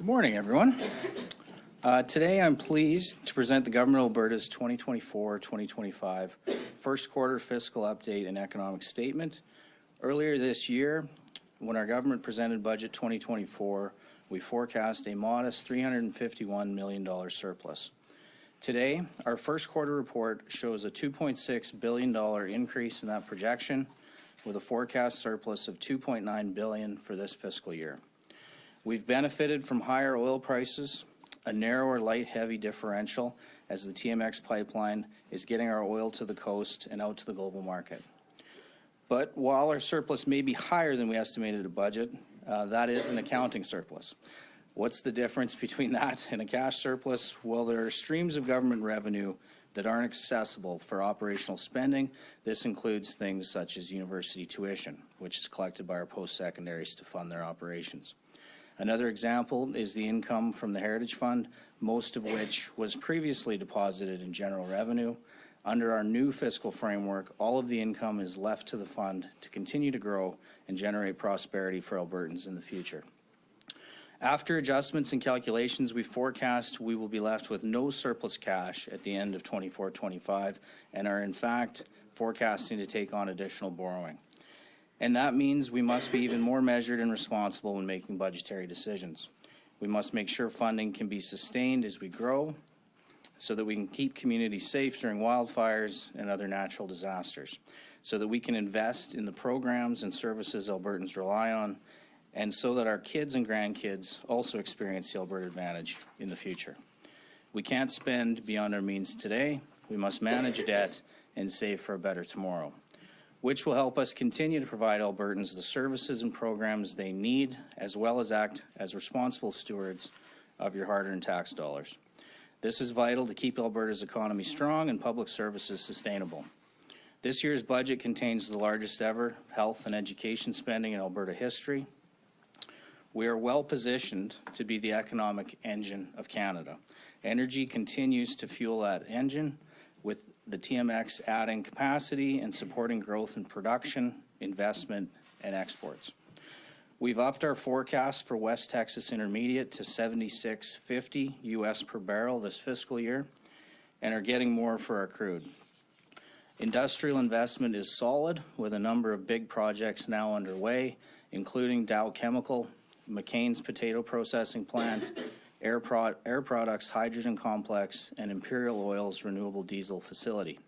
Good morning, everyone. Today I'm pleased to present the Government of Alberta's 2024-2025 first quarter fiscal update and economic statement. Earlier this year, when our government presented Budget 2024, we forecast a modest $351 million surplus. Today, our first quarter report shows a $2.6 billion increase in that projection, with a forecast surplus of $2.9 billion for this fiscal year. We've benefited from higher oil prices, a narrower light-heavy differential as the TMX pipeline is getting our oil to the coast and out to the global market. But while our surplus may be higher than we estimated at budget, that is an accounting surplus. What's the difference between that and a cash surplus? Well, there are streams of government revenue that aren't accessible for operational spending. This includes things such as university tuition, which is collected by our post-secondaries to fund their operations. Another example is the income from the Heritage Fund, most of which was previously deposited in general revenue. Under our new fiscal framework, all of the income is left to the fund to continue to grow and generate prosperity for Albertans in the future. After adjustments and calculations, we forecast we will be left with no surplus cash at the end of 24-25 and are in fact forecasting to take on additional borrowing. And that means we must be even more measured and responsible when making budgetary decisions. We must make sure funding can be sustained as we grow so that we can keep communities safe during wildfires and other natural disasters, so that we can invest in the programs and services Albertans rely on, and so that our kids and grandkids also experience the Alberta Advantage in the future. We can't spend beyond our means today. We must manage debt and save for a better tomorrow, which will help us continue to provide Albertans the services and programs they need, as well as act as responsible stewards of your hard-earned tax dollars. This is vital to keep Alberta's economy strong and public services sustainable. This year's budget contains the largest ever health and education spending in Alberta history. We are well positioned to be the economic engine of Canada. Energy continues to fuel that engine, with the TMX adding capacity and supporting growth in production, investment, and exports. We've upped our forecast for West Texas Intermediate to $76.50 US per barrel this fiscal year and are getting more for our crude. Industrial investment is solid, with a number of big projects now underway, including Dow Chemical, McCain's potato processing plant, Air Products Hydrogen Complex, and Imperial Oil's renewable diesel facility.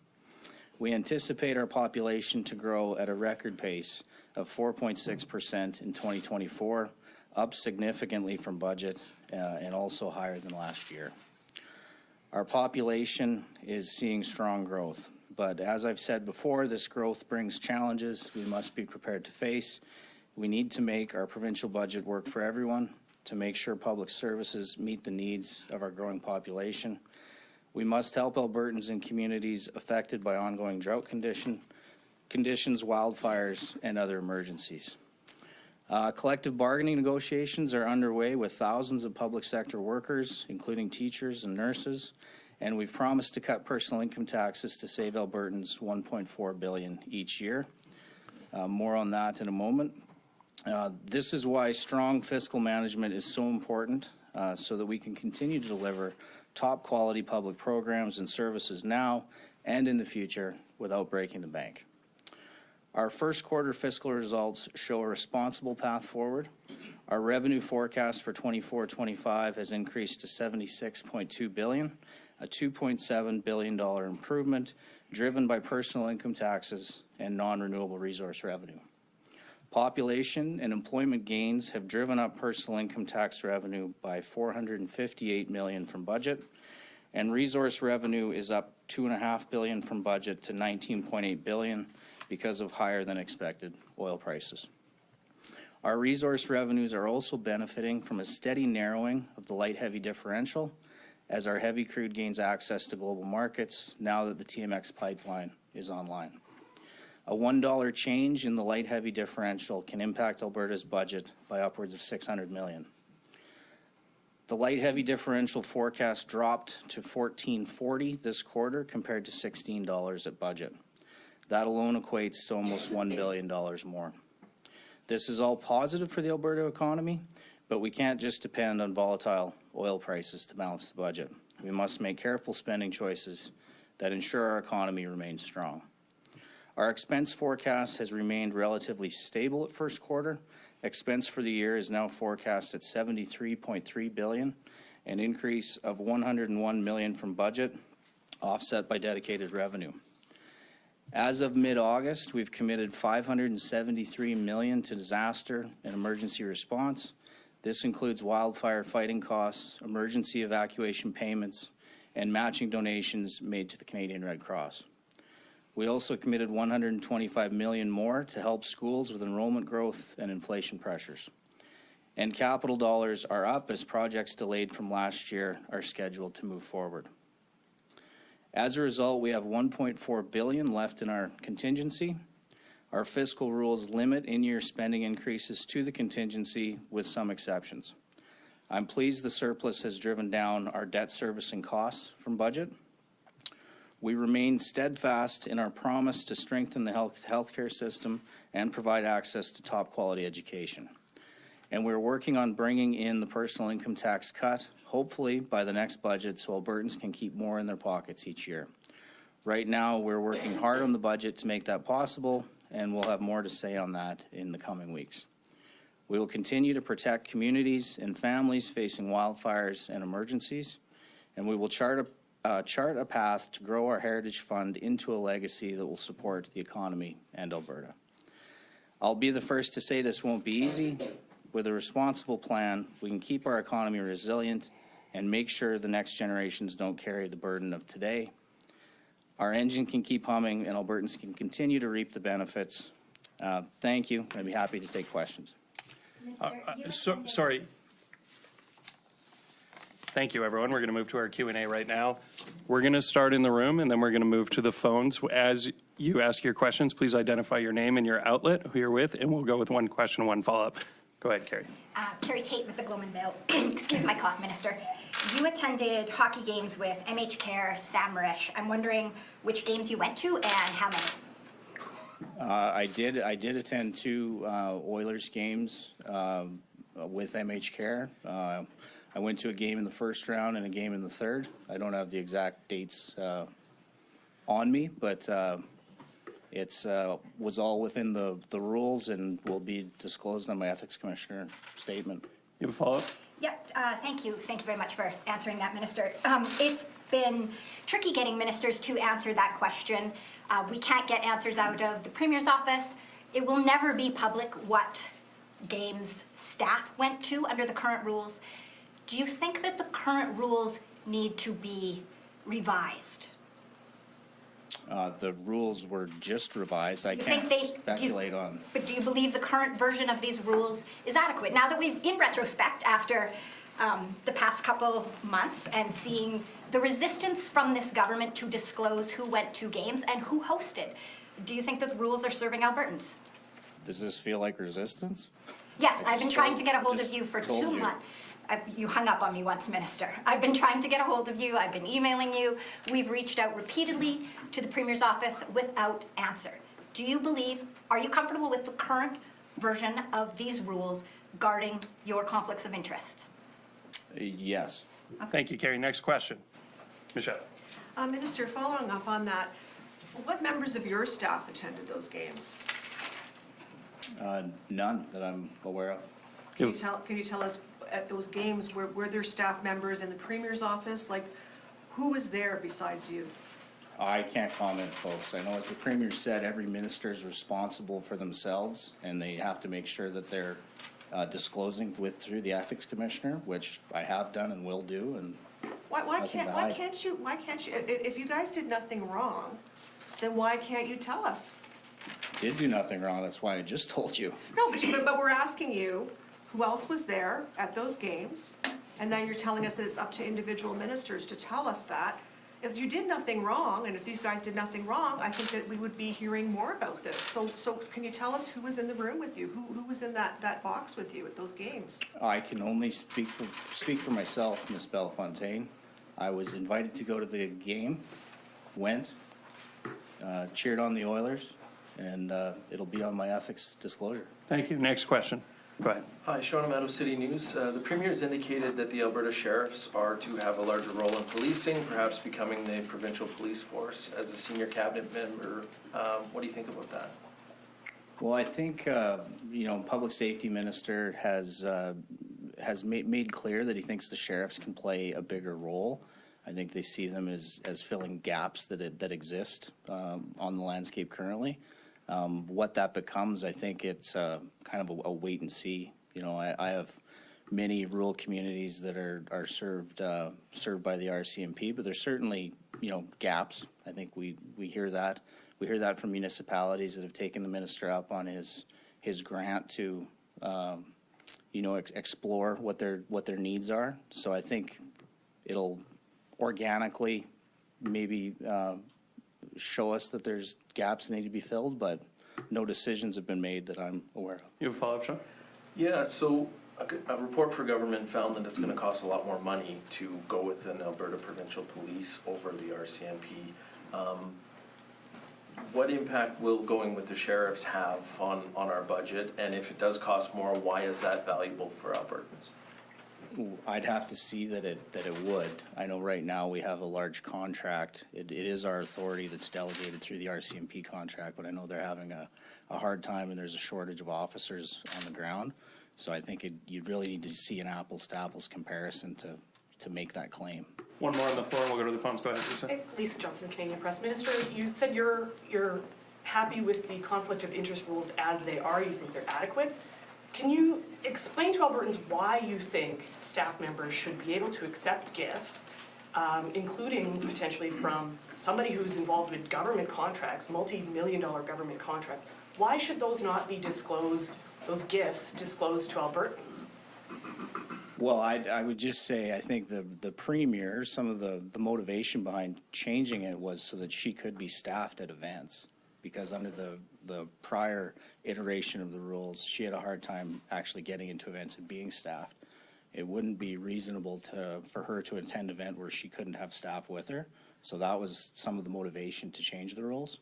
We anticipate our population to grow at a record pace of 4.6% in 2024, up significantly from budget and also higher than last year. Our population is seeing strong growth, but as I've said before, this growth brings challenges we must be prepared to face. We need to make our provincial budget work for everyone, to make sure public services meet the needs of our growing population. We must help Albertans and communities affected by ongoing drought conditions, wildfires, and other emergencies. Collective bargaining negotiations are underway with thousands of public sector workers, including teachers and nurses, and we've promised to cut personal income taxes to save Albertans $1.4 billion each year. More on that in a moment. This is why strong fiscal management is so important, so that we can continue to deliver top quality public programs and services now and in the future without breaking the bank. Our first quarter fiscal results show a responsible path forward. Our revenue forecast for 24-25 has increased to $76.2 billion, a $2.7 billion improvement driven by personal income taxes and non-renewable resource revenue. Population and employment gains have driven up personal income tax revenue by $458 million from budget, and resource revenue is up $2.5 billion from budget to $19.8 billion because of higher than expected oil prices. Our resource revenues are also benefiting from a steady narrowing of the light-heavy differential as our heavy crude gains access to global markets now that the TMX pipeline is online. A $1 change in the light-heavy differential can impact Alberta's budget by upwards of $600 million. The light-heavy differential forecast dropped to $14.40 this quarter compared to $16 at budget. That alone equates to almost $1 billion more. This is all positive for the Alberta economy. But we can't just depend on volatile oil prices to balance the budget. We must make careful spending choices that ensure our economy remains strong. Our expense forecast has remained relatively stable at first quarter. Expense for the year is now forecast at $73.3 billion, an increase of $101 million from budget, offset by dedicated revenue. As of mid-August, we've committed $573 million to disaster and emergency response. This includes wildfire fighting costs, emergency evacuation payments, and matching donations made to the Canadian Red Cross. We also committed $125 million more to help schools with enrollment growth and inflation pressures. And capital dollars are up as projects delayed from last year are scheduled to move forward. As a result, we have $1.4 billion left in our contingency. Our fiscal rules limit in-year spending increases to the contingency with some exceptions. I'm pleased the surplus has driven down our debt servicing costs from budget. We remain steadfast in our promise to strengthen the healthcare system and provide access to top quality education. And we're working on bringing in the personal income tax cut, hopefully by the next budget, so Albertans can keep more in their pockets each year. Right now, we're working hard on the budget to make that possible, and we'll have more to say on that in the coming weeks. We will continue to protect communities and families facing wildfires and emergencies, and we will chart a path to grow our Heritage Fund into a legacy that will support the economy and Alberta. I'll be the first to say this won't be easy. With a responsible plan, we can keep our economy resilient and make sure the next generations don't carry the burden of today. Our engine can keep humming and Albertans can continue to reap the benefits. Thank you. I'd be happy to take questions. Sorry. Thank you, everyone. We're going to move to our Q&A right now. We're going to start in the room, and then we're going to move to the phones. As you ask your questions, please identify your name and your outlet, who you're with, and we'll go with one question, one follow-up. Go ahead, Carrie. Carrie Tate with the Globe and Mail. Excuse my cough, Minister. You attended hockey games with MH Care, Sam Rish. I'm wondering which games you went to and how many. I did attend two Oilers games with MH Care. I went to a game in the first round and a game in the third. I don't have the exact dates on me, but it's was all within the rules and will be disclosed on my Ethics Commissioner statement. You have a follow-up? Yep, thank you. Thank you very much for answering that, Minister. It's been tricky getting ministers to answer that question. We can't get answers out of the Premier's office. It will never be public what games staff went to under the current rules. Do you think that the current rules need to be revised? The rules were just revised. I can't speculate on. But do you believe the current version of these rules is adequate? Now that we've, in retrospect, after the past couple months and seeing the resistance from this government to disclose who went to games and who hosted, do you think that the rules are serving Albertans? Does this feel like resistance? Yes, I've been trying to get a hold of you for 2 months. You hung up on me once, Minister. I've been trying to get a hold of you. I've been emailing you. We've reached out repeatedly to the Premier's office without answer. Do you believe, are you comfortable with the current version of these rules guarding your conflicts of interest? Yes. Okay. Thank you, Carrie. Next question. Michelle. Minister, following up on that, what members of your staff attended those games? None that I'm aware of. Can you tell us at those games, were there staff members in the Premier's office? Like, who was there besides you? I can't comment, folks. I know, as the Premier said, every minister is responsible for themselves, and they have to make sure that they're disclosing through the Ethics Commissioner, which I have done and will do. And why can't you? If you guys did nothing wrong, then why can't you tell us? Did do nothing wrong. That's why I just told you. No, but we're asking you, who else was there at those games? And then you're telling us that it's up to individual ministers to tell us that. If you did nothing wrong, and if these guys did nothing wrong, I think that we would be hearing more about this. So can you tell us who was in the room with you? Who was in that box with you at those games? I can only speak for myself, Ms. Bellefontaine. I was invited to go to the game, went, cheered on the Oilers, and it'll be on my ethics disclosure. Thank you. Next question. Go ahead. Hi, Sean Amato, City News. The Premier has indicated that the Alberta Sheriffs are to have a larger role in policing, perhaps becoming the provincial police force. As a senior cabinet member, what do you think about that? Well, I think, Public Safety Minister has made clear that he thinks the sheriffs can play a bigger role. I think they see them as filling gaps that exist on the landscape currently. What that becomes, I think it's kind of a wait and see. I have many rural communities that are served by the RCMP, but there's certainly, gaps. I think we hear that. We hear that from municipalities that have taken the minister up on his grant to, explore what their needs are. So I think it'll organically maybe show us that there's gaps that need to be filled, but no decisions have been made that I'm aware of. You have a follow-up, Sean? Yeah, so a report for government found that it's going to cost a lot more money to go with an Alberta Provincial Police over the RCMP. What impact will going with the sheriffs have on our budget? And if it does cost more, why is that valuable for Albertans? I'd have to see that it would. I know right now we have a large contract. It is our authority that's delegated through the RCMP contract, but I know they're having a hard time and there's a shortage of officers on the ground. So I think you'd really need to see an apples to apples comparison to make that claim. One more on the floor, and we'll go to the phones. Go ahead, Lisa. Hey, Lisa Johnson, Canadian Press. Minister, you said you're happy with the conflict of interest rules as they are. You think they're adequate. Can you explain to Albertans why you think staff members should be able to accept gifts, including potentially from somebody who's involved with government contracts, multi-million-dollar government contracts? Why should those not be disclosed, those gifts disclosed to Albertans? Well, I would just say I think the Premier, some of the motivation behind changing it was so that she could be staffed at events, because under the prior iteration of the rules, she had a hard time actually getting into events and being staffed. It wouldn't be reasonable for her to attend an event where she couldn't have staff with her. So that was some of the motivation to change the rules.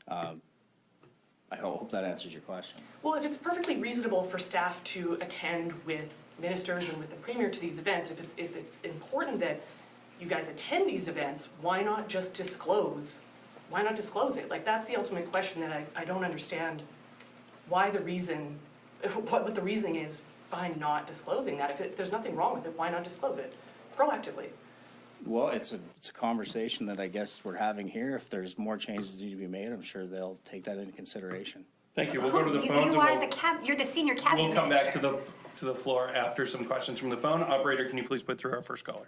I hope that answers your question. Well, if it's perfectly reasonable for staff to attend with ministers and with the Premier to these events, if it's important that you guys attend these events, why not just disclose? Why not disclose it? Like, that's the ultimate question that I don't understand why the reason, what the reasoning is behind not disclosing that. If there's nothing wrong with it, why not disclose it proactively? Well, it's a conversation that I guess we're having here. If there's more changes that need to be made, I'm sure they'll take that into consideration. Thank you. We'll go to the phones. You're the senior cabinet We'll come back minister. to the floor after some questions from the phone. Operator, can you please put through our first caller?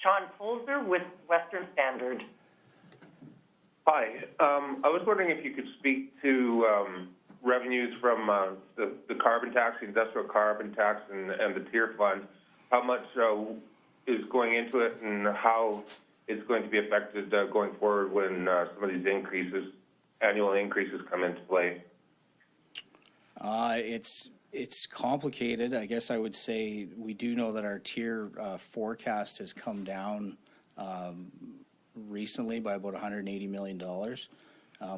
Sean Polzer with Western Standard. Hi. I was wondering if you could speak to revenues from the carbon tax, the industrial carbon tax, and the tier fund. How much is going into it, and how it's going to be affected going forward when some of these annual increases come into play? It's complicated. I guess I would say we do know that our tier forecast has come down recently by about $180 million.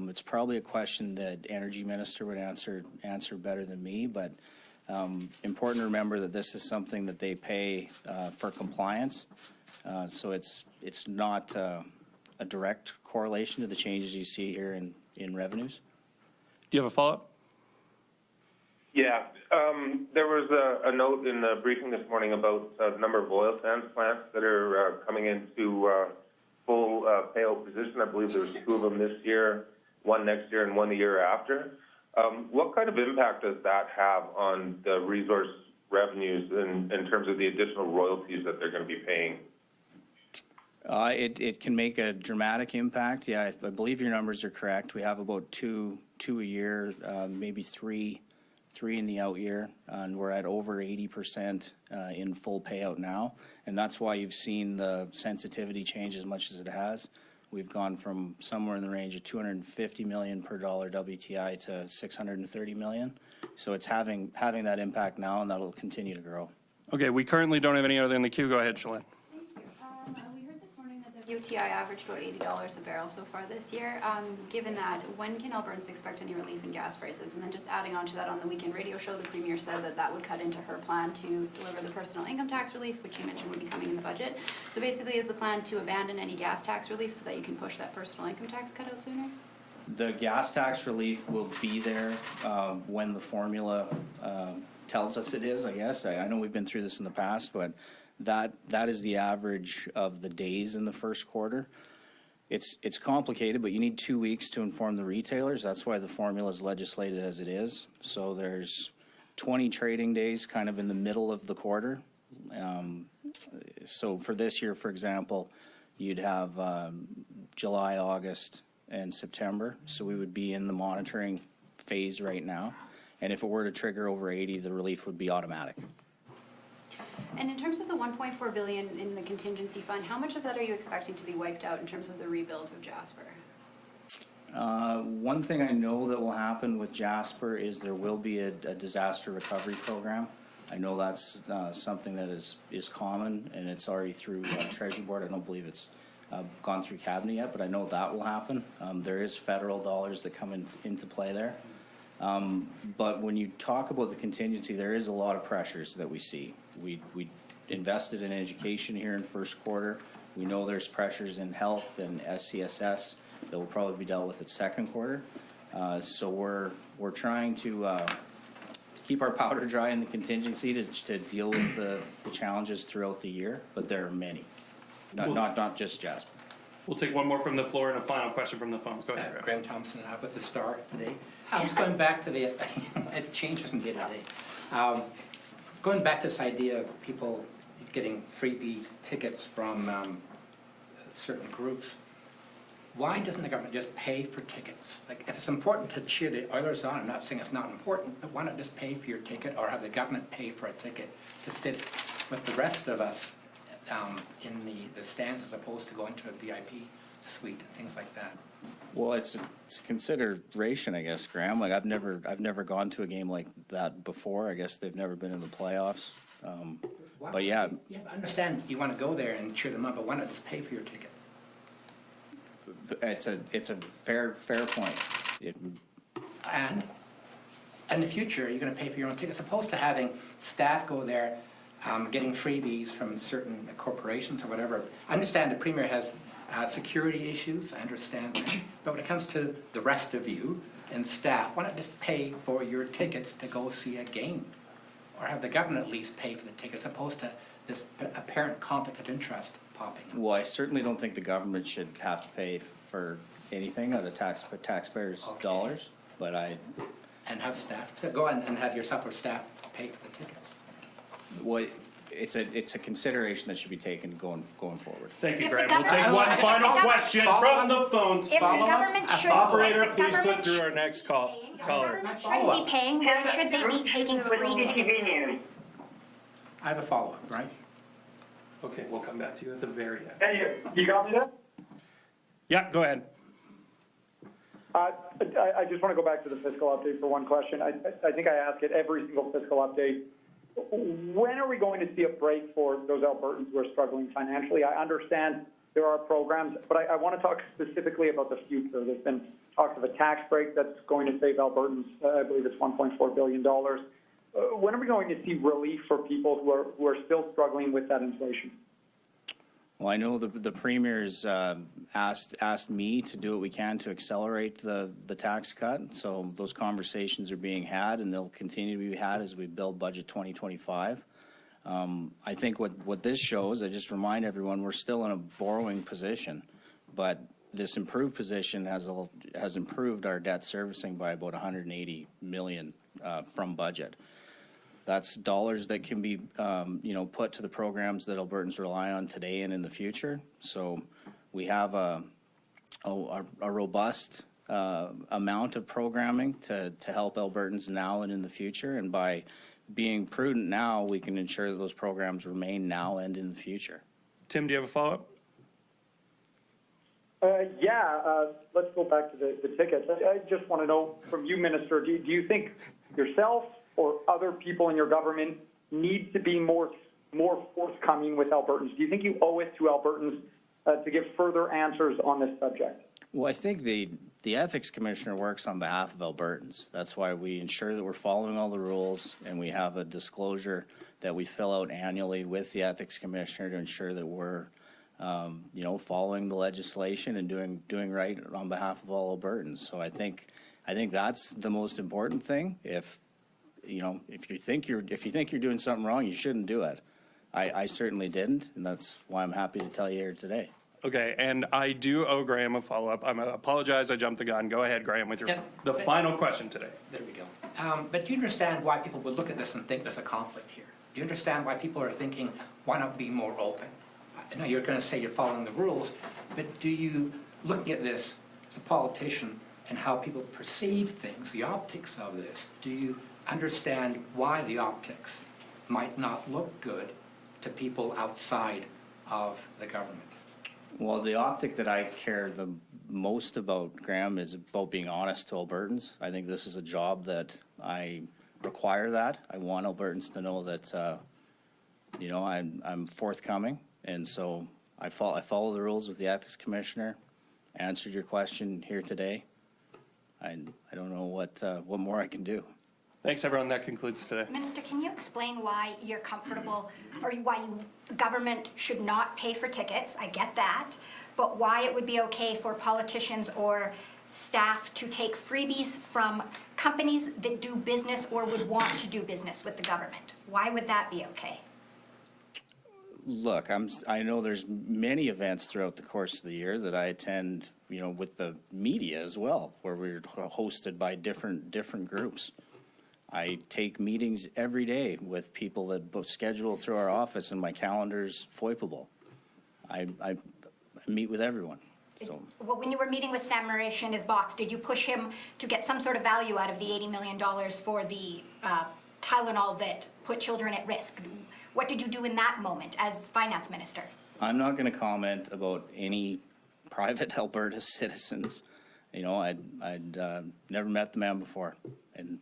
It's probably a question that Energy Minister would answer better than me, but important to remember that this is something that they pay for compliance. So it's not a direct correlation to the changes you see here in revenues. Do you have a follow-up? Yeah. There was a note in the briefing this morning about the number of oil sands plants that are coming into full payout position. I believe there was 2 of them this year, 1 next year, and 1 the year after. What kind of impact does that have on the resource revenues in terms of the additional royalties that they're going to be paying? It can make a dramatic impact. Yeah, I believe your numbers are correct. We have about two a year, maybe three in the out year, and we're at over 80% in full payout now. And that's why you've seen the sensitivity change as much as it has. We've gone from somewhere in the range of $250 million per dollar WTI to $630 million. So it's having that impact now, and that'll continue to grow. Okay, we currently don't have any other in the queue. Go ahead, Shalane. We heard this morning that there UTI averaged about $80 a barrel so far this year. Given that, when can Albertans expect any relief in gas prices? And then just adding on to that, on the weekend radio show, the Premier said that that would cut into her plan to deliver the personal income tax relief, which you mentioned would be coming in the budget. So basically, is the plan to abandon any gas tax relief so that you can push that personal income tax cut out sooner? The gas tax relief will be there when the formula tells us it is, I guess. I know we've been through this in the past, but that is the average of the days in the first quarter. It's complicated, but you need 2 weeks to inform the retailers. That's why the formula is legislated as it is. So there's 20 trading days kind of in the middle of the quarter. So for this year, for example, you'd have July, August, and September. So we would be in the monitoring phase right now. And if it were to trigger over 80, the relief would be automatic. And in terms of the $1.4 billion in the contingency fund, how much of that are you expecting to be wiped out in terms of the rebuild of Jasper? One thing I know that will happen with Jasper is there will be a disaster recovery program. I know that's something that is common, and it's already through Treasury Board. I don't believe it's gone through Cabinet yet, but I know that will happen. There is federal dollars that come into play there. But when you talk about the contingency, there is a lot of pressures that we see. We invested in education here in first quarter. We know there's pressures in health and SCSS that will probably be dealt with at second quarter. So we're trying to keep our powder dry in the contingency to deal with the challenges throughout the year, but there are many, not just Jasper. We'll take one more from the floor and a final question from the phones. Go ahead, Graham. Graham Thompson with the Star today. I was going back to the, it changes from day to day. Going back to this idea of people getting freebie tickets from certain groups, why doesn't the government just pay for tickets? Like, if it's important to cheer the Oilers on, I'm not saying it's not important, but why not just pay for your ticket or have the government pay for a ticket to sit with the rest of us in the stands as opposed to going to a VIP suite and things like that? Well, it's a consideration, I guess, Graham. Like I've never gone to a game like that before. I guess they've never been in the playoffs. But yeah. Yeah, I understand you want to go there and cheer them up, but why not just pay for your ticket? It's a fair point. And in the future, you're going to pay for your own ticket, as opposed to having staff go there getting freebies from certain corporations or whatever. I understand the Premier has security issues, I understand that. But when it comes to the rest of you and staff, why not just pay for your tickets to go see a game? Or have the government at least pay for the tickets, as opposed to this apparent conflict of interest popping up? Well, I certainly don't think the government should have to pay for anything out of taxpayers' dollars, but And have staff, so go and have yourself or staff pay for the tickets. well, it's a consideration that should be taken going forward. Thank you, If Graham. the We'll take government- one if the final government- question from the phones. If the government should, Operator, if the please put government through our should- next If caller. the government shouldn't be paying, why should they be taking free TV tickets? News. I have a follow-up, right? Okay, we'll come back to you at the very end. Hey, you got me there? Yeah, go ahead. I just want to go back to the fiscal update for one question. I think I ask it every single fiscal update. When are we going to see a break for those Albertans who are struggling financially? I understand there are programs, but I want to talk specifically about the future. There's been talks of a tax break that's going to save Albertans. I believe it's $1.4 billion. When are we going to see relief for people who are still struggling with that inflation? Well, I know the Premier's asked me to do what we can to accelerate the tax cut. So those conversations are being had, and they'll continue to be had as we build Budget 2025. I think what this shows, I just remind everyone, we're still in a borrowing position, but this improved position has improved our debt servicing by about $180 million from budget. That's dollars that can be, put to the programs that Albertans rely on today and in the future. So we have a robust amount of programming to help Albertans now and in the future. And by being prudent now, we can ensure that those programs remain now and in the future. Tim, do you have a follow-up? Let's go back to the tickets. I just want to know from you, Minister, do you think yourself or other people in your government need to be more forthcoming with Albertans? Do you think you owe it to Albertans to give further answers on this subject? Well, I think the ethics commissioner works on behalf of Albertans. That's why we ensure that we're following all the rules, and we have a disclosure that we fill out annually with the ethics commissioner to ensure that we're, following the legislation and doing right on behalf of all Albertans. So I think that's the most important thing. If you think you're doing something wrong, you shouldn't do it. I certainly didn't, and that's why I'm happy to tell you here today. Okay, and I do owe Graham a follow-up. I apologize, I jumped the gun. Go ahead, Graham, with the final question today. There we go. But do you understand why people would look at this and think there's a conflict here? Do you understand why people are thinking, why not be more open? I know you're going to say you're following the rules, but do you, looking at this as a politician and how people perceive things, the optics of this, do you understand why the optics might not look good to people outside of the government? Well, the optic that I care the most about, Graham, is about being honest to Albertans. I think this is a job that I require that. I want Albertans to know that, I'm forthcoming. And so I follow the rules with the ethics commissioner, answered your question here today. I don't know what more I can do. Thanks, everyone. That concludes today. Minister, can you explain why you're comfortable, or why government should not pay for tickets? I get that, but why it would be okay for politicians or staff to take freebies from companies that do business or would want to do business with the government? Why would that be okay? Look, I know there's many events throughout the course of the year that I attend, with the media as well, where we're hosted by different groups. I take meetings every day with people that both schedule through our office, and my calendar's FOIPable. I meet with everyone. So. Well, when you were meeting with Sam Marish and his box, did you push him to get some sort of value out of the $80 million for the Tylenol that put children at risk? What did you do in that moment as finance minister? I'm not going to comment about any private Alberta citizens. I'd never met the man before, and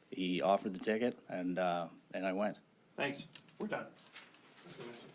he offered the ticket, and I went. Thanks. We're done. Let's go, Minister.